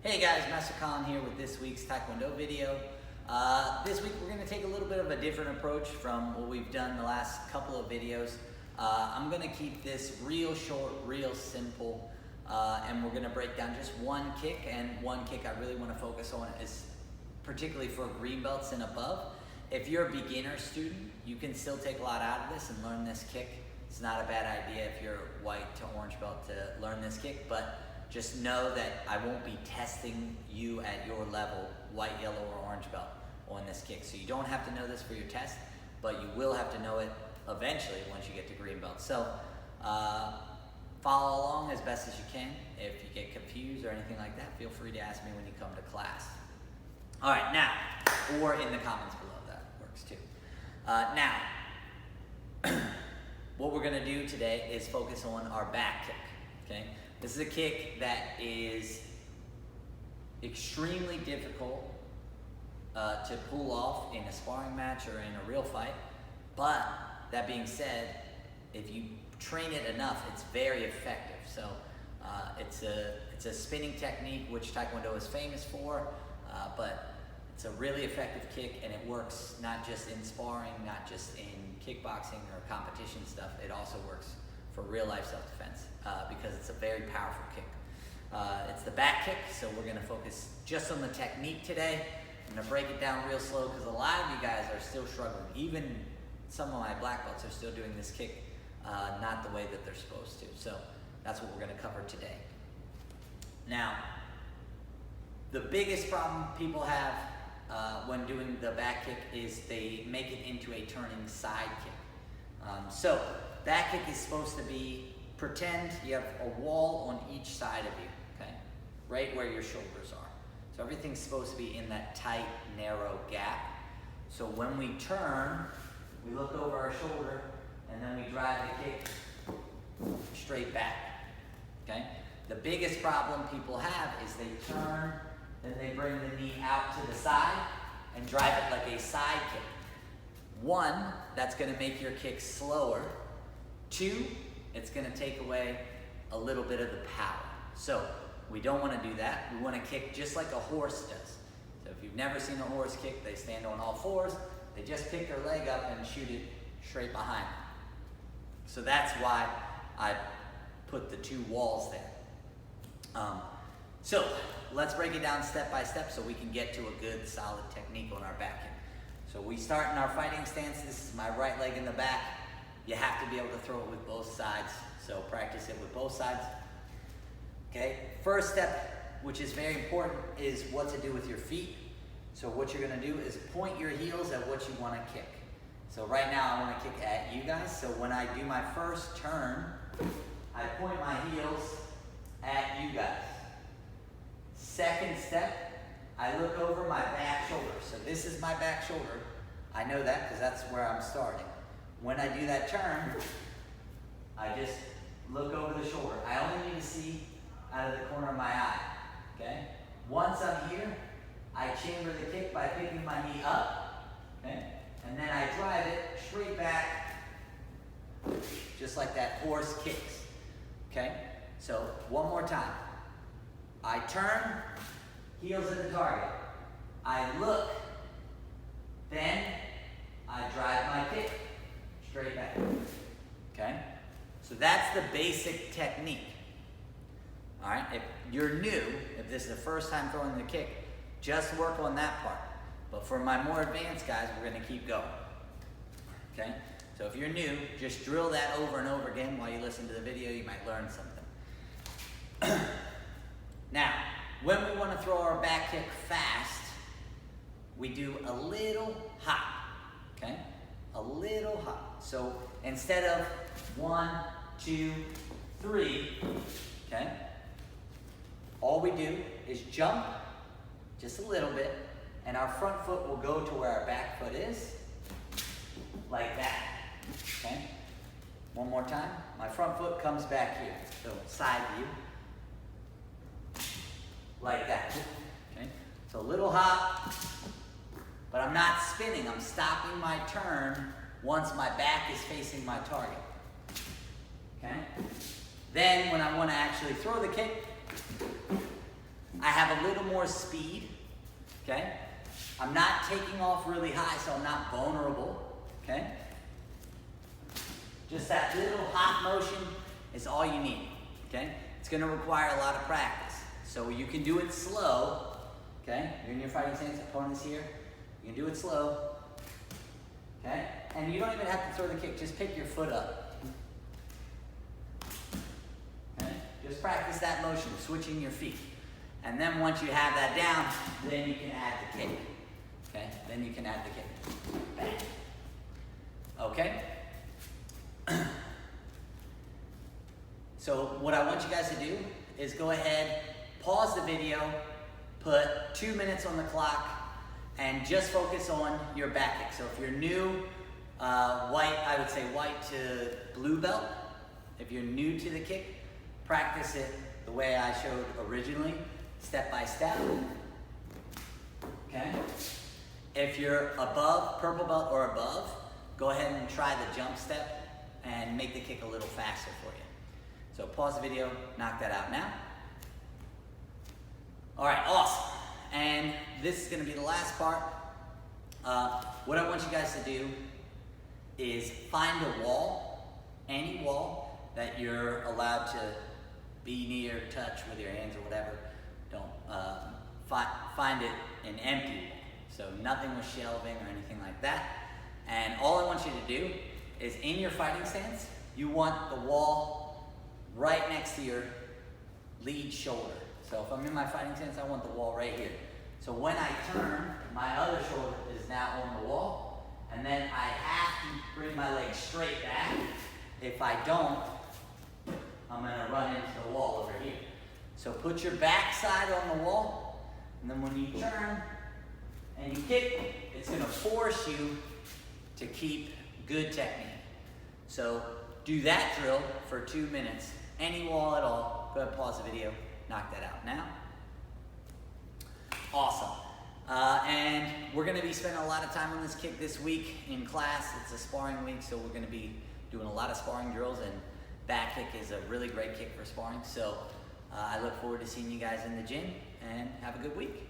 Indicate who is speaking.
Speaker 1: Hey guys, Master Colin here with this week's Taekwondo video. This week we're going to take a little bit of a different approach from what we've done the last couple of videos. I'm going to keep this real short, real simple, and we're going to break down just one kick, and one kick I really want to focus on is particularly for green belts and above. If you're a beginner student, you can still take a lot out of this and learn this kick. It's not a bad idea if you're white to orange belt to learn this kick, but just know that I won't be testing you at your level, white, yellow, or orange belt on this kick. So you don't have to know this for your test, but you will have to know it eventually once you get to green belt. So follow along as best as you can. If you get confused or anything like that, feel free to ask me when you come to class. All right, now, or in the comments below, that works too. Now, what we're gonna do today is focus on our back kick, okay? This is a kick that is extremely difficult to pull off in a sparring match or in a real fight. But that being said, if you train it enough, it's very effective. So it's a spinning technique which Taekwondo is famous for, but it's a really effective kick, and it works not just in sparring, not just in kickboxing or competition stuff. It also works for real life self-defense because it's a very powerful kick. It's the back kick, so we're gonna focus just on the technique today. I'm gonna break it down real slow because a lot of you guys are still struggling. Even some of my black belts are still doing this kick not the way that they're supposed to. So that's what we're gonna cover today. Now, the biggest problem people have when doing the back kick is they make it into a turning side kick. So back kick is supposed to be, pretend you have a wall on each side of you, okay? Right where your shoulders are. So everything's supposed to be in that tight, narrow gap. So when we turn, we look over our shoulder, and then we drive the kick straight back, okay? The biggest problem people have is they turn, then they bring the knee out to the side and drive it like a side kick. One, that's gonna make your kick slower. Two, it's gonna take away a little bit of the power. So we don't wanna do that. We wanna kick just like a horse does. So if you've never seen a horse kick, they stand on all fours, they just pick their leg up and shoot it straight behind them. So that's why I put the two walls there. So let's break it down step by step so we can get to a good solid technique on our back kick. So we start in our fighting stance. This is my right leg in the back. You have to be able to throw it with both sides, so practice it with both sides. Okay, first step, which is very important, is what to do with your feet. So what you're gonna do is point your heels at what you wanna kick. So right now I wanna kick at you guys, so when I do my first turn, I point my heels at you guys. Second step, I look over my back shoulder. So this is my back shoulder. I know that because that's where I'm starting. When I do that turn, I just look over the shoulder. I only need to see out of the corner of my eye, okay? Once I'm here, I chamber the kick by picking my knee up, okay? And then I drive it straight back, just like that horse kicks, okay? So one more time. I turn, heels at the target. I look, then I drive my kick straight back, okay? So that's the basic technique, all right? If you're new, if this is the first time throwing the kick, just work on that part. But for my more advanced guys, we're gonna keep going, okay? So if you're new, just drill that over and over again while you listen to the video. You might learn something. Now, when we wanna throw our back kick fast, we do a little hop, okay? A little hop. So instead of 1, 2, 3, okay? All we do is jump just a little bit, and our front foot will go to where our back foot is, like that, okay? One more time. My front foot comes back here. So side view, like that, okay? So a little hop, but I'm not spinning. I'm stopping my turn once my back is facing my target, okay? Then when I want to actually throw the kick, I have a little more speed, okay? I'm not taking off really high, so I'm not vulnerable, okay? Just that little hop motion is all you need, okay? It's gonna require a lot of practice. So you can do it slow, okay? You're in your fighting stance, opponent's here. You can do it slow, okay? And you don't even have to throw the kick, just pick your foot up. Okay? Just practice that motion, switching your feet. And then once you have that down, then you can add the kick. Okay? Then you can add the kick. Bang. Okay? So what I want you guys to do is go ahead, pause the video, put 2 minutes on the clock, and just focus on your back kick. So if you're new, white, I would say white to blue belt. If you're new to the kick, practice it the way I showed originally, step by step. Okay? If you're above, purple belt or above, go ahead and try the jump step and make the kick a little faster for you. So pause the video, knock that out now. All right, awesome. And this is gonna be the last part. What I want you guys to do is find a wall, any wall that you're allowed to be near, touch with your hands or whatever. Don't find it an empty wall. So nothing with shelving or anything like that. And all I want you to do is in your fighting stance, you want the wall right next to your lead shoulder. So if I'm in my fighting stance, I want the wall right here. So when I turn, my other shoulder is now on the wall, and then I have to bring my leg straight back. If I don't, I'm gonna run into the wall over here. So put your back side on the wall, and then when you turn and you kick, it's gonna force you to keep good technique. So do that drill for 2 minutes, any wall at all. Go ahead, pause the video, knock that out now. Awesome. And we're gonna be spending a lot of time on this kick this week in class. It's a sparring week, so we're gonna be doing a lot of sparring drills, and back kick is a really great kick for sparring. So I look forward to seeing you guys in the gym, and have a good week.